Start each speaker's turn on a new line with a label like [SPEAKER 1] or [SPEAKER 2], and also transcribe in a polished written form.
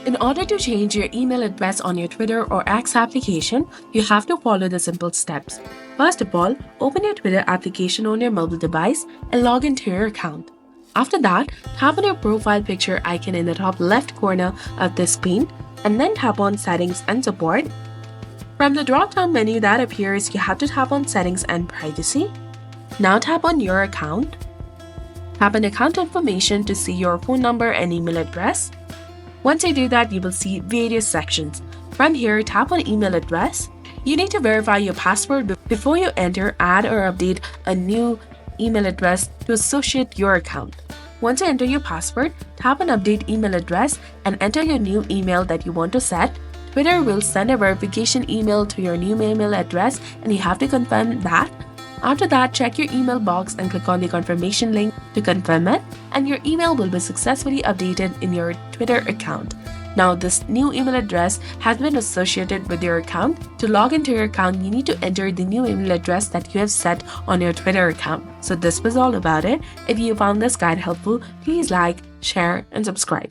[SPEAKER 1] In order to change your email address on your Twitter or X application, you have to follow the simple steps. First of all, open your Twitter application on your mobile device and log into your account. After that, tap on your profile picture icon in the top left corner of the screen and then tap on Settings and Support. From the drop-down menu that appears, you have to tap on Settings and Privacy. Now tap on Your Account. Tap on Account Information to see your phone number and email address. Once you do that, you will see various sections. From here, tap on Email Address. You need to verify your password before you enter, add or update a new email address to associate your account. Once you enter your password, tap on Update Email Address and enter your new email that you want to set. Twitter will send a verification email to your new email address and you have to confirm that. After that, check your email box and click on the confirmation link to confirm it, and your email will be successfully updated in your Twitter account. Now, this new email address has been associated with your account. To log into your account, you need to enter the new email address that you have set on your Twitter account. So this was all about it. If you found this guide helpful, please like, share, and subscribe.